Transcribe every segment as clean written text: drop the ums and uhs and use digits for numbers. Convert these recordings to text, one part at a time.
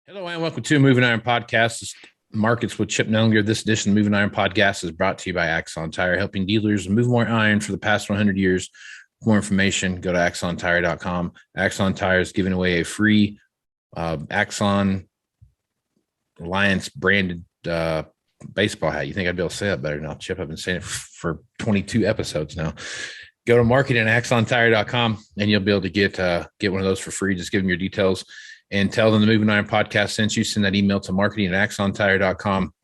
Hello and welcome to Moving Iron Podcast. This Markets with Chip Nellinger. This edition of Moving Iron Podcast is brought to you by Axon Tire, helping dealers move more iron for the past 100 years. For more information, go to axontire.com. Axon Tire is giving away a free Axon Alliance branded baseball hat. You think I'd be able to say that better now, Chip? I've been saying it for 22 episodes now. Go to marketing@axontire.com and you'll be able to get one of those for free. Just give them your details and tell them the Moving Iron Podcast sent you. Send that email to marketing@axontire.com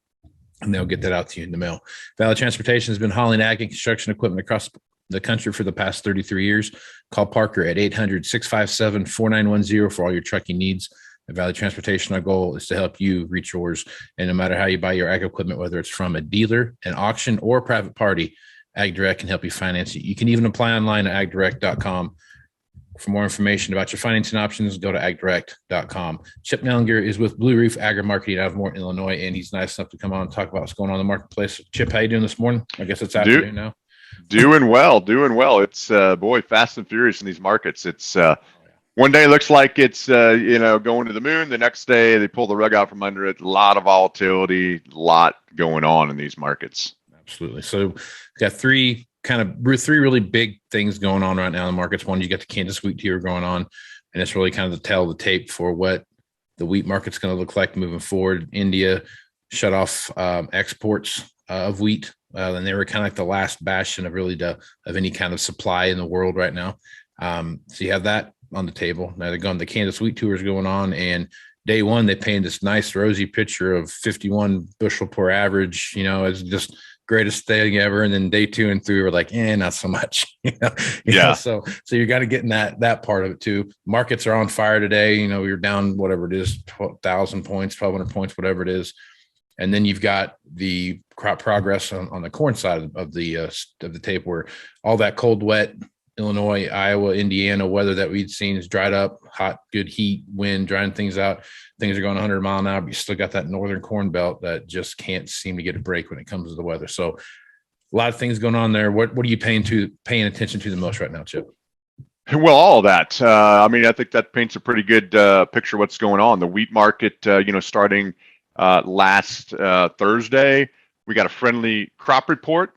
and they'll get that out to you in the mail. Valley Transportation has been hauling ag and construction equipment across the country for the past 33 years. Call Parker at 800-657-4910 for all your trucking needs. At Valley Transportation, our goal is to help you reach yours. And no matter how you buy your ag equipment, whether it's from a dealer, an auction, or a private party, AgDirect can help you finance it. You can even apply online at agdirect.com. For more information about your financing options, go to agdirect.com. Chip Nellinger is with Blue Reef Agri-Marketing out of Morton, Illinois, and he's nice enough to come on and talk about what's going on in the marketplace. Chip, how you doing this morning? I guess it's afternoon now. Doing well. It's fast and furious in these markets. It's one day looks like it's going to the moon. The next day they pull the rug out from under it. A lot of volatility, a lot going on in these markets. Absolutely. So we've got three really big things going on right now in the markets. One, you got the Kansas wheat tier going on, and it's really kind of the tail of the tape for what the wheat market's going to look like moving forward. India shut off exports of wheat, and they were kind of like the last bastion of any kind of supply in the world right now. So you have that on the table. Now the Kansas wheat tour is going on, and day one they painted this nice rosy picture of 51 bushel per average, as just greatest thing ever. And then day 2 and 3 were like, not so much. So you got to get in that part of it too. Markets are on fire today. You're down whatever it is, 1,000 points, 1,200 points, whatever it is. And then you've got the crop progress on the corn side of the tape, where all that cold, wet Illinois, Iowa, Indiana weather that we'd seen is dried up. Hot, good heat, wind, drying things out. Things are going 100 mile an hour, but you still got that northern corn belt that just can't seem to get a break when it comes to the weather. So a lot of things going on there. What are you paying attention to the most right now, Chip? Well, all of that. I think that paints a pretty good picture of what's going on. The wheat market, starting last Thursday, we got a friendly crop report.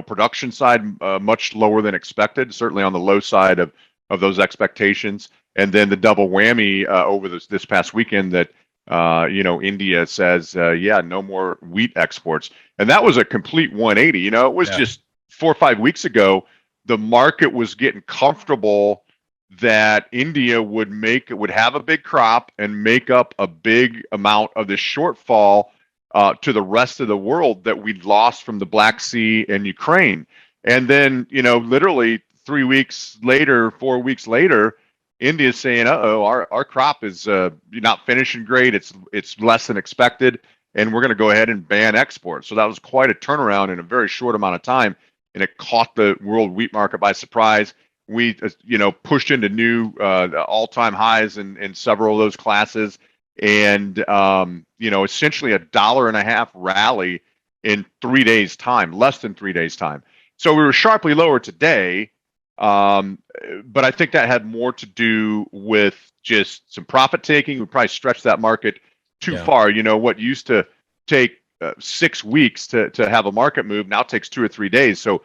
Production side much lower than expected, certainly on the low side of those expectations. And then the double whammy over this past weekend that India says, no more wheat exports, and that was a complete 180. It was just 4 or 5 weeks ago. The market was getting comfortable that India would have a big crop and make up a big amount of the shortfall to the rest of the world that we'd lost from the Black Sea and Ukraine. And then, literally 3 weeks later, 4 weeks later, India's saying, our crop is not finishing great. It's less than expected, and we're going to go ahead and ban exports. So that was quite a turnaround in a very short amount of time, and it caught the world wheat market by surprise. We, pushed into new all-time highs in several of those classes. And, essentially $1.50 rally in 3 days time, less than 3 days time. So we were sharply lower today. But I think that had more to do with just some profit taking. We probably stretched that market too far. What used to take 6 weeks to have a market move now takes 2 or 3 days. So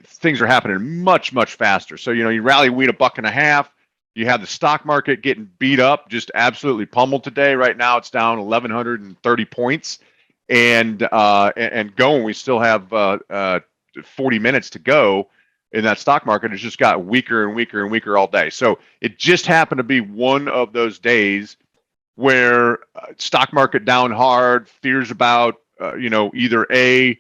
things are happening much, much faster. So, you rally wheat $1.50. You have the stock market getting beat up, just absolutely pummeled today. Right now, it's down 1,130 points, and going. We still have 40 minutes to go in that stock market. It's just got weaker and weaker and weaker all day. So it just happened to be one of those days where stock market down hard, fears about either A,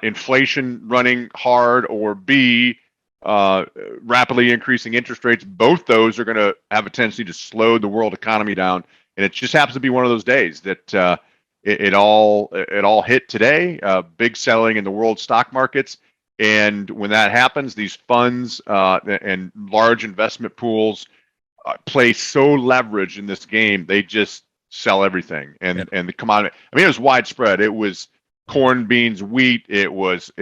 inflation running hard, or B, rapidly increasing interest rates. Both those are going to have a tendency to slow the world economy down, and it just happens to be one of those days that it all hit today. Big selling in the world stock markets, and when that happens, these funds and large investment pools play so leveraged in this game, they just sell everything. And the commodity, it was widespread. It was corn, beans, wheat. It was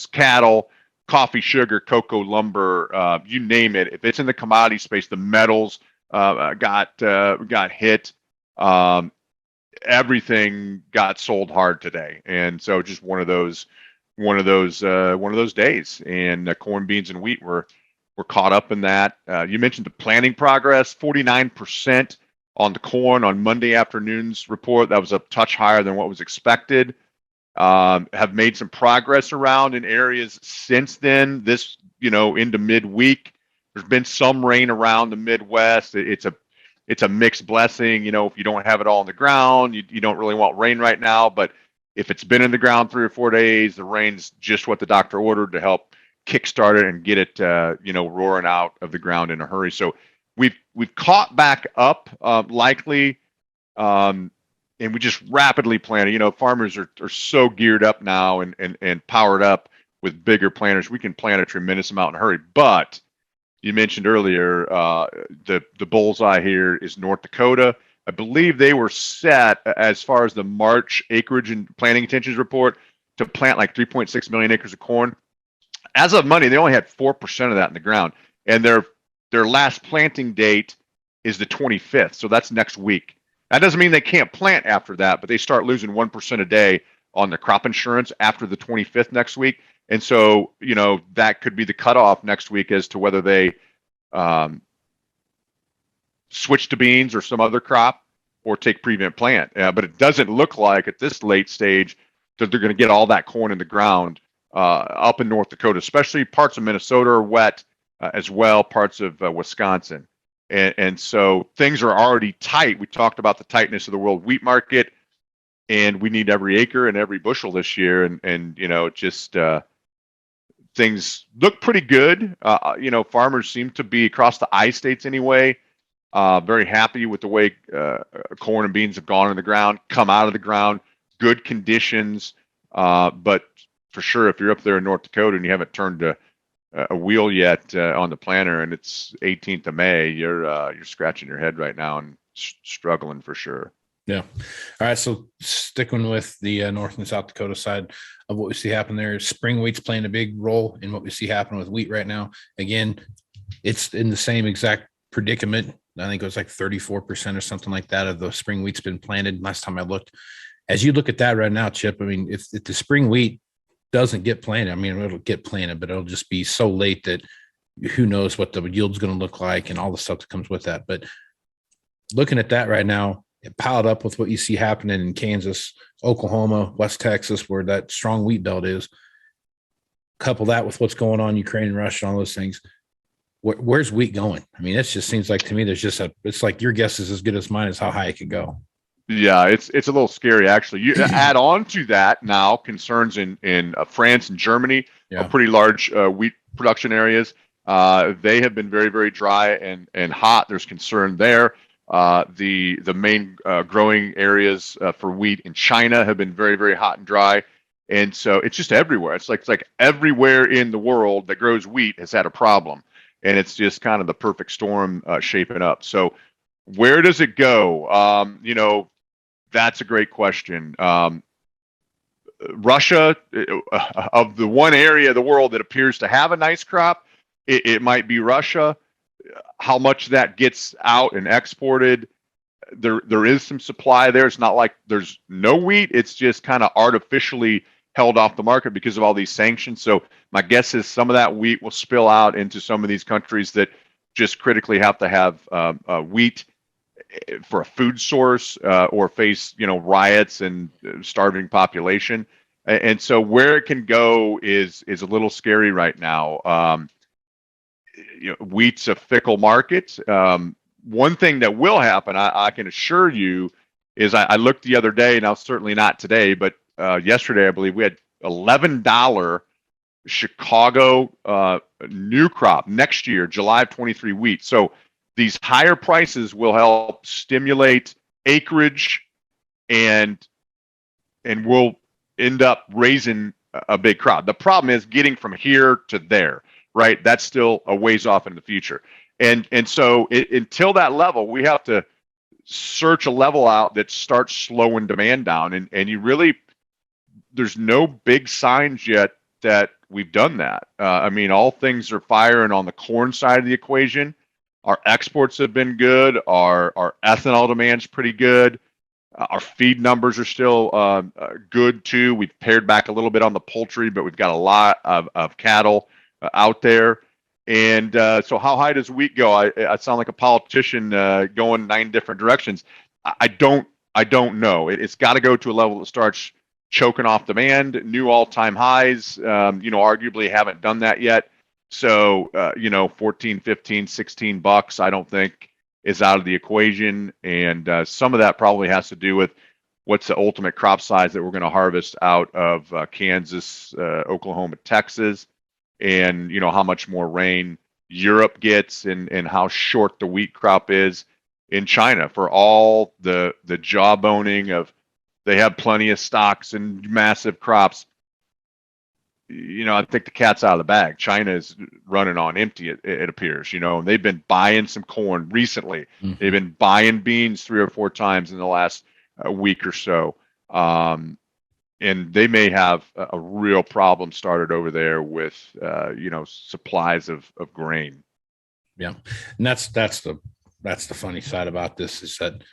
cattle, coffee, sugar, cocoa, lumber, you name it. If it's in the commodity space, the metals got hit. Everything got sold hard today, and so just one of those days. And corn, beans, and wheat were caught up in that. You mentioned the planting progress, 49% on the corn on Monday afternoon's report. That was a touch higher than what was expected. Have made some progress around in areas since then. This, into midweek, there's been some rain around the Midwest. It's a mixed blessing. If you don't have it all in the ground, you don't really want rain right now. But if it's been in the ground 3 or 4 days, the rain's just what the doctor ordered to help kickstart it and get it, roaring out of the ground in a hurry. So we've caught back up, likely, and we just rapidly planted. Farmers are so geared up now and powered up with bigger planters. We can plant a tremendous amount in a hurry. But you mentioned earlier, the bullseye here is North Dakota. I believe they were set, as far as the March acreage and planting intentions report, to plant like 3.6 million acres of corn. As of Monday, they only had 4% of that in the ground, and their last planting date is the 25th, so that's next week. That doesn't mean they can't plant after that, but they start losing 1% a day on their crop insurance after the 25th next week. And so, that could be the cutoff next week as to whether they switch to beans or some other crop or take prevent plant. But it doesn't look like at this late stage that they're going to get all that corn in the ground up in North Dakota, especially parts of Minnesota are wet as well, parts of Wisconsin. And so things are already tight. We talked about the tightness of the world wheat market, and we need every acre and every bushel this year. And just things look pretty good. Farmers seem to be, across the I-states anyway, very happy with the way corn and beans have gone in the ground, come out of the ground, good conditions. But for sure, if you're up there in North Dakota and you haven't turned a wheel yet on the planter, and it's 18th of May, you're scratching your head right now and struggling for sure. Yeah. All right. So sticking with the North and South Dakota side of what we see happen there, spring wheat's playing a big role in what we see happen with wheat right now. Again, it's in the same exact predicament. I think it was like 34% or something like that of the spring wheat's been planted last time I looked. As you look at that right now, Chip, I mean, if the spring wheat doesn't get planted, I mean, it'll get planted, but it'll just be so late that who knows what the yield's going to look like and all the stuff that comes with that. But looking at that right now, it piled up with what you see happening in Kansas, Oklahoma, West Texas, where that strong wheat belt is. Couple that with what's going on, Ukraine and Russia, all those things. Where's wheat going? I mean, it just seems like to me there's just it's like your guess is as good as mine as how high it could go. Yeah, it's a little scary, actually. You add on to that now concerns in France and Germany, pretty large wheat production areas. They have been very, very dry and hot. There's concern there. The main growing areas for wheat in China have been very, very hot and dry. And so it's just everywhere. It's like everywhere in the world that grows wheat has had a problem. And it's just kind of the perfect storm shaping up. So where does it go? That's a great question. Russia, of the one area of the world that appears to have a nice crop, it might be Russia. How much that gets out and exported, there is some supply there. It's not like there's no wheat. It's just kind of artificially held off the market because of all these sanctions. So my guess is some of that wheat will spill out into some of these countries that just critically have to have wheat for a food source or face riots and starving population. And so where it can go is a little scary right now. Wheat's a fickle market. One thing that will happen, I can assure you, is I looked the other day, now certainly not today, but yesterday I believe we had $11 Chicago new crop next year, July of 23 wheat. So these higher prices will help stimulate acreage and we'll end up raising a big crop. The problem is getting from here to there, right? That's still a ways off in the future. And so until that level, we have to search a level out that starts slowing demand down. And you really, there's no big signs yet that we've done that. I mean, all things are firing on the corn side of the equation. Our exports have been good. Our ethanol demand's pretty good. Our feed numbers are still good too. We've pared back a little bit on the poultry, but we've got a lot of cattle out there. And so how high does wheat go? I sound like a politician going 9 different directions. I don't know. It's got to go to a level that starts choking off demand, new all-time highs. Arguably haven't done that yet. So, 14, 15, 16 bucks, I don't think is out of the equation. And some of that probably has to do with what's the ultimate crop size that we're going to harvest out of Kansas, Oklahoma, Texas, and, how much more rain Europe gets and how short the wheat crop is in China for all the jawboning of they have plenty of stocks and massive crops. I think the cat's out of the bag. China is running on empty, it appears, and they've been buying some corn recently. Mm-hmm. They've been buying beans 3 or 4 times in the last week or so. And they may have a real problem started over there with, supplies of grain. Yeah. And that's the funny side about this is that,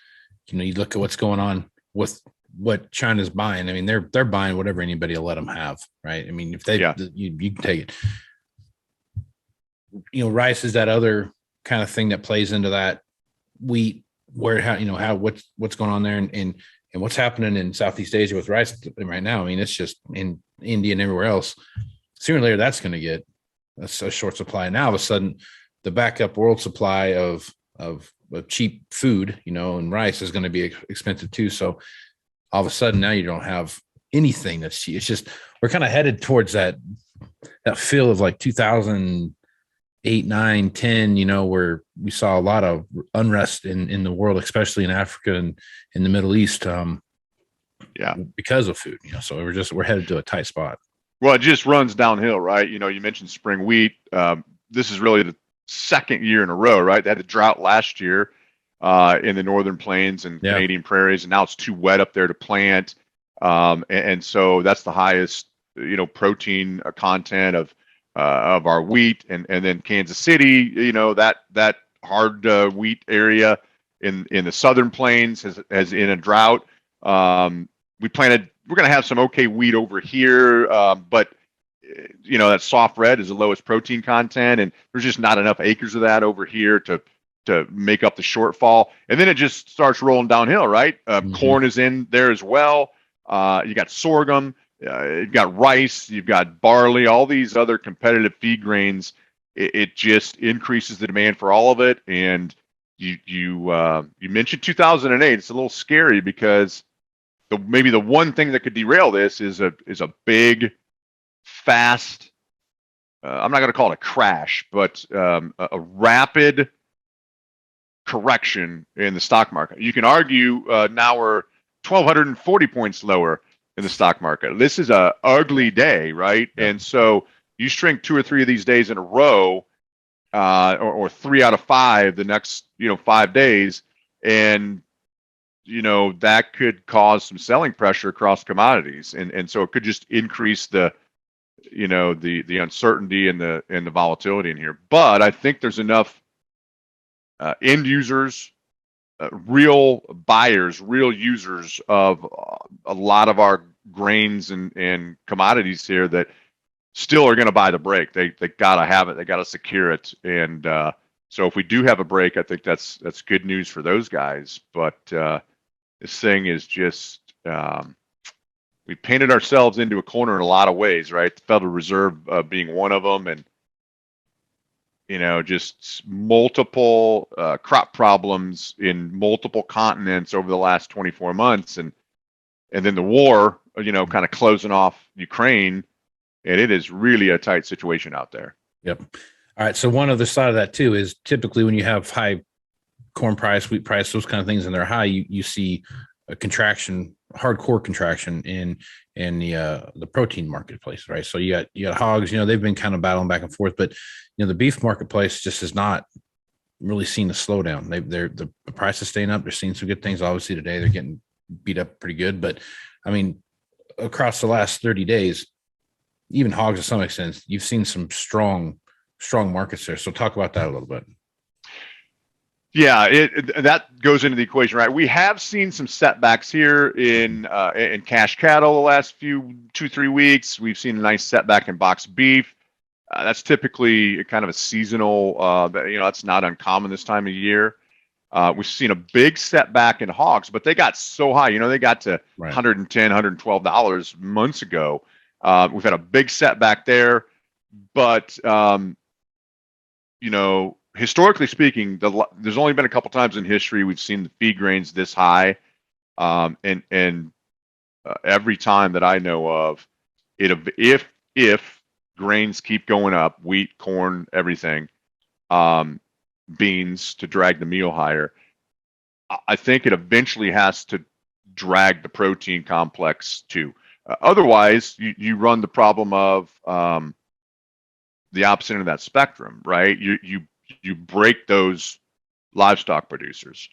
you look at what's going on with what China's buying. I mean, they're buying whatever anybody will let them have, right? I mean, if they, you can take it. Rice is that other kind of thing that plays into that. Wheat, what's going on there and what's happening in Southeast Asia with rice right now. I mean, it's just in India and everywhere else. Sooner or later, that's going to get a short supply. Now, all of a sudden, the backup world supply of cheap food, and rice is going to be expensive too. So all of a sudden now you don't have anything that's cheap. It's just, we're kind of headed towards that feel of like 2008, 9, 10, where we saw a lot of unrest in the world, especially in Africa and in the Middle East. Because of food, so we're headed to a tight spot. Well, it just runs downhill, right? You mentioned spring wheat. This is really the second year in a row, right? They had a drought last year in the northern plains and Canadian prairies, and now it's too wet up there to plant. And so that's the highest, protein content of our wheat, and then Kansas City, that hard wheat area in the southern plains has in a drought. We're going to have some okay wheat over here, but that soft red is the lowest protein content, and there's just not enough acres of that over here to make up the shortfall. And then it just starts rolling downhill, right? Corn is in there as well. You got sorghum, you've got rice, you've got barley, all these other competitive feed grains. It just increases the demand for all of it. And you mentioned 2008. It's a little scary because maybe the one thing that could derail this is a big, fast, I'm not going to call it a crash, but a rapid correction in the stock market. You can argue now we're 1,240 points lower in the stock market. This is a ugly day, right? Yeah. And so you string 2 or 3 of these days in a row, or 3 out of 5 the next 5 days, and that could cause some selling pressure across commodities, and so it could just increase the uncertainty and the volatility in here. But I think there's enough end users, real buyers, real users of a lot of our grains and commodities here that still are going to buy the break. They got to have it. They got to secure it. And so if we do have a break, I think that's good news for those guys. But this thing is just we painted ourselves into a corner in a lot of ways, right? The Federal Reserve being one of them, and just multiple crop problems in multiple continents over the last 24 months, and then the war, kind of closing off Ukraine, and it is really a tight situation out there. Yep. All right. So one other side of that too is typically when you have high corn price, wheat price, those kind of things, and they're high, you see a contraction, hardcore contraction in the protein marketplace, right? So you got hogs, they've been kind of battling back and forth, but the beef marketplace just has not really seen a slowdown. The price is staying up. They're seeing some good things. Obviously today they're getting beat up pretty good, but I mean, across the last 30 days, even hogs to some extent, you've seen some strong markets there. So talk about that a little bit. Yeah, that goes into the equation, right? We have seen some setbacks here in cash cattle the last 2-3 weeks. We've seen a nice setback in boxed beef. That's typically kind of a seasonal. That's not uncommon this time of year. We've seen a big setback in hogs, but they got so high. They got to Right. $110, $112 months ago. We've had a big setback there, but historically speaking, there's only been a couple times in history we've seen the feed grains this high, and every time that I know of, if grains keep going up, wheat, corn, everything, beans to drag the meal higher, I think it eventually has to drag the protein complex too. Otherwise, you run the problem of the opposite end of that spectrum, right? You break those livestock producers,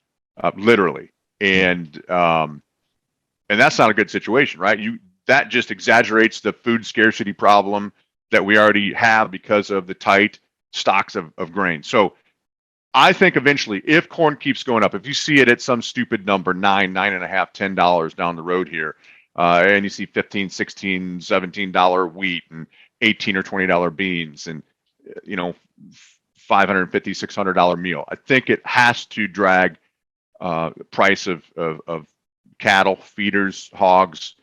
literally, and that's not a good situation, right? That just exaggerates the food scarcity problem that we already have because of the tight stocks of grain. So I think eventually, if corn keeps going up, if you see it at some stupid number, $9.5, $10 down the road here, and you see $15, $16, $17 wheat and $18 or $20 beans, and $550, $600 meal, I think it has to drag the price of cattle, feeders, hogs,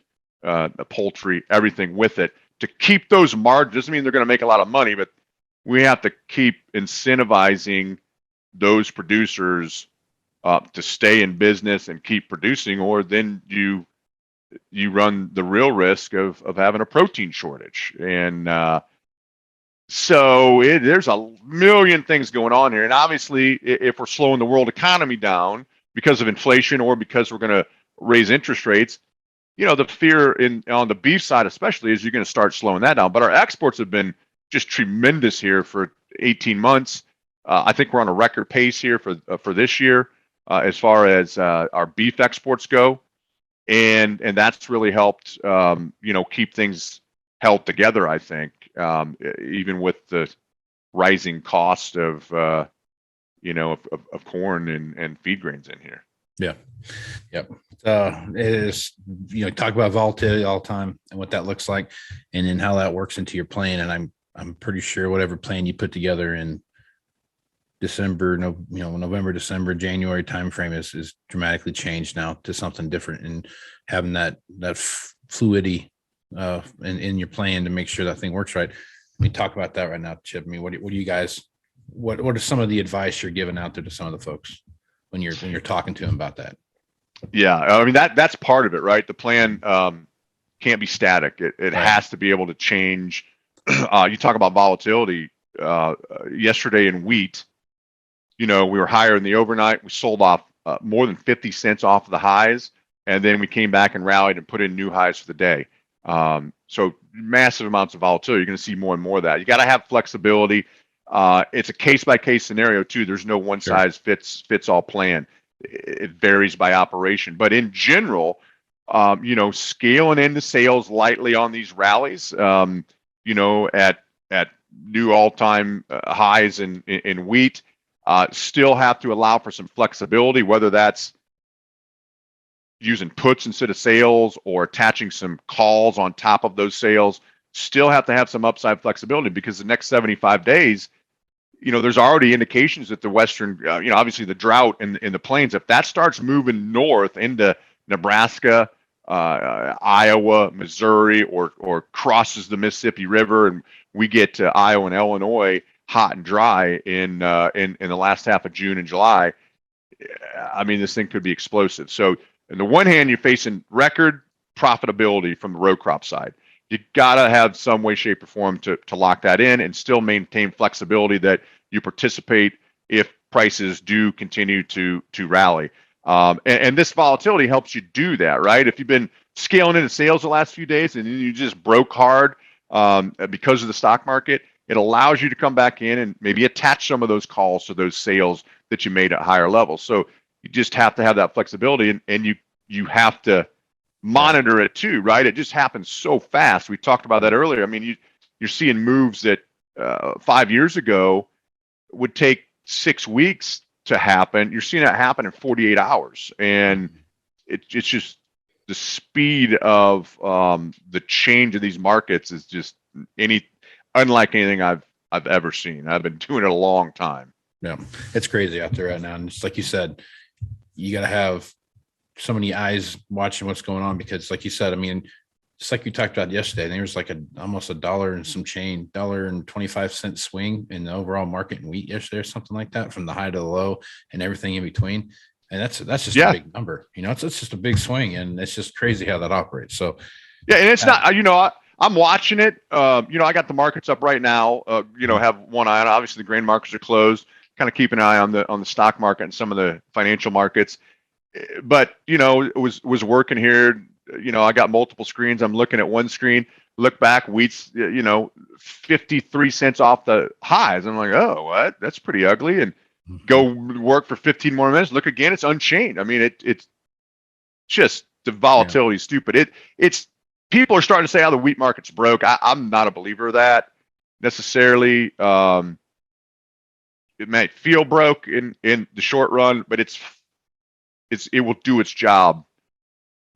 poultry, everything with it to keep those margins. Doesn't mean they're going to make a lot of money, but we have to keep incentivizing those producers to stay in business and keep producing, or then you run the real risk of having a protein shortage. And so there's a million things going on here. And obviously, if we're slowing the world economy down because of inflation or because we're going to raise interest rates, the fear on the beef side especially is you're going to start slowing that down. But our exports have been just tremendous here for 18 months. I think we're on a record pace here for this year as far as our beef exports go, and that's really helped keep things held together. I think even with the rising cost of corn and feed grains in here. Yeah. Yep. It is, talk about volatility all the time and what that looks like, and then how that works into your plan. And I'm pretty sure whatever plan you put together in December, November, December, January timeframe is dramatically changed now to something different, and having that fluidity in your plan to make sure that thing works right. I mean, talk about that right now, Chip. I mean, what do you guys, what are some of the advice you're giving out there to some of the folks when you're talking to them about that? Yeah, I mean that's part of it, right? The plan can't be static. It right. has to be able to change. You talk about volatility. Yesterday in wheat, we were higher in the overnight. We sold off more than 50 cents off of the highs, and then we came back and rallied and put in new highs for the day. So massive amounts of volatility. You're going to see more and more of that. You got to have flexibility. It's a case by case scenario too. There's no one size fits all plan. It varies by operation, but in general, scaling into sales lightly on these rallies, at new all-time highs in wheat, still have to allow for some flexibility, whether that's using puts instead of sales or attaching some calls on top of those sales. Still have to have some upside flexibility, because the next 75 days, there's already indications that the Western, obviously the drought in the plains, if that starts moving north into Nebraska, Iowa, Missouri, or crosses the Mississippi River, and we get to Iowa and Illinois hot and dry in the last half of June and July, I mean, this thing could be explosive. So on the one hand, you're facing record profitability from the row crop side. You got to have some way, shape, or form to lock that in and still maintain flexibility that you participate if prices do continue to rally. And this volatility helps you do that, right? If you've been scaling into sales the last few days and then you just broke hard because of the stock market, it allows you to come back in and maybe attach some of those calls to those sales that you made at higher levels. So you just have to have that flexibility, and you have to monitor it too, right? It just happens so fast. We talked about that earlier. I mean, you're seeing moves that 5 years ago would take 6 weeks to happen, you're seeing that happen in 48 hours. And it's just the speed of the change of these markets is just unlike anything I've ever seen. I've been doing it a long time. Yeah, it's crazy out there right now. And it's like you said, you got to have so many eyes watching what's going on, because like you said, I mean, just like we talked about yesterday, there was like almost $1 and some change, $1.25 swing in the overall market in wheat yesterday, or something like that, from the high to the low and everything in between. And that's just a big number, it's just a big swing, and it's just crazy how that operates. So yeah, and it's not, I'm watching it. I got the markets up right now. Have one eye on. Obviously, the grain markets are closed. Kind of keep an eye on the stock market and some of the financial markets. But it was working here. I got multiple screens. I'm looking at one screen. Look back, wheat's 53 cents off the highs. I'm like, oh, what? That's pretty ugly. And go work for 15 more minutes. Look again. It's unchained. I mean, it's just the volatility is stupid. It's people are starting to say how the wheat market's broke. I'm not a believer of that necessarily. It may feel broke in the short run, but it will do its job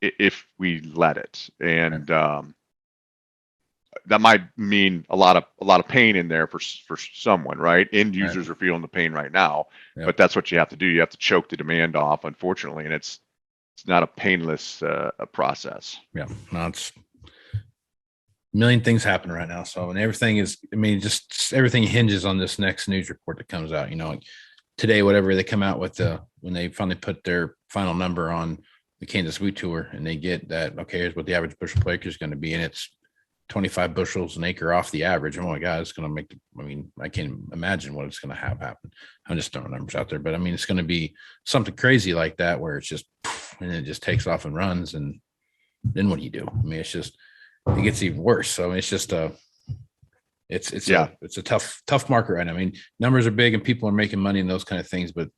if we let it. And that might mean a lot of pain in there for someone, right? End users are feeling the pain right now, but that's what you have to do. You have to choke the demand off, unfortunately, and it's not a painless process. Yeah, no, it's a million things happening right now. So, and everything is, just everything hinges on this next news report that comes out. Today, whatever they come out with, when they finally put their final number on the Kansas wheat tour, and they get that, okay, here's what the average bushel per acre is going to be, and it's 25 bushels an acre off the average. Oh my God, it's going to make, I can't imagine what it's going to have happen. I'm just throwing numbers out there, but it's going to be something crazy like that, where it's just, and it just takes off and runs. And then what do you do? It's just, it gets even worse. So it's just it's a tough market right now. Numbers are big and people are making money and those kind of things, but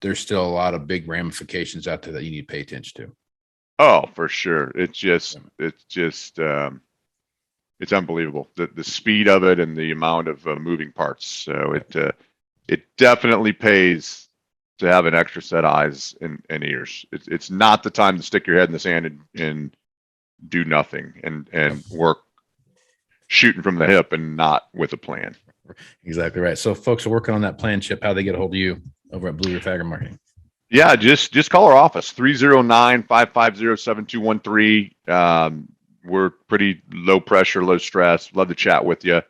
there's still a lot of big ramifications out there that you need to pay attention to. Oh, for sure. It's unbelievable, the speed of it and the amount of moving parts. So it definitely pays to have an extra set of eyes and ears. It's not the time to stick your head in the sand and do nothing and work shooting from the hip and not with a plan. Exactly right. So folks are working on that plan, Chip. How they get a hold of you over at Blue Reef Agri Marketing? Yeah, just call our office, 309-550-7213. We're pretty low pressure, low stress. Love to chat with you.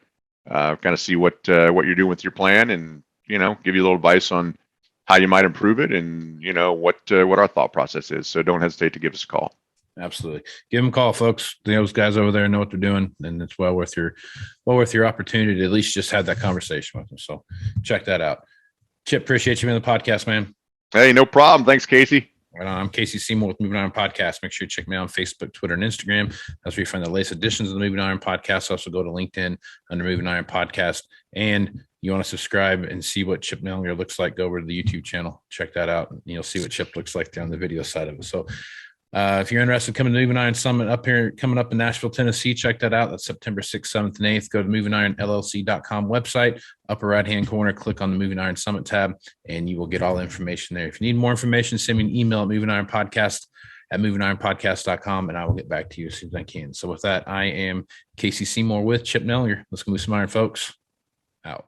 Kind of see what you're doing with your plan, and give you a little advice on how you might improve it, and what our thought process is. So don't hesitate to give us a call. Absolutely. Give them a call, folks. Those guys over there know what they're doing, and it's well worth your opportunity to at least just have that conversation with them. So check that out. Chip, appreciate you being on the podcast, man. Hey, no problem. Thanks, Casey. Right on. I'm Casey Seymour with Moving Iron Podcast. Make sure you check me out on Facebook, Twitter, and Instagram. That's where you find the latest editions of the Moving Iron Podcast. Also go to LinkedIn under Moving Iron Podcast. And you want to subscribe and see what Chip Nellinger looks like, go over to the YouTube channel. Check that out. And you'll see what Chip looks like there on the video side of it. So if you're interested in coming to the Moving Iron Summit coming up in Nashville, Tennessee, check that out. That's September 6th, 7th, and 8th. Go to MovingIronLLC.com website, upper right-hand corner, click on the Moving Iron Summit tab, and you will get all the information there. If you need more information, send me an email at MovingIronPodcast@MovingIronPodcast.com, and I will get back to you as soon as I can. So with that, I am Casey Seymour with Chip Nellinger. Let's go move some iron, folks. Out.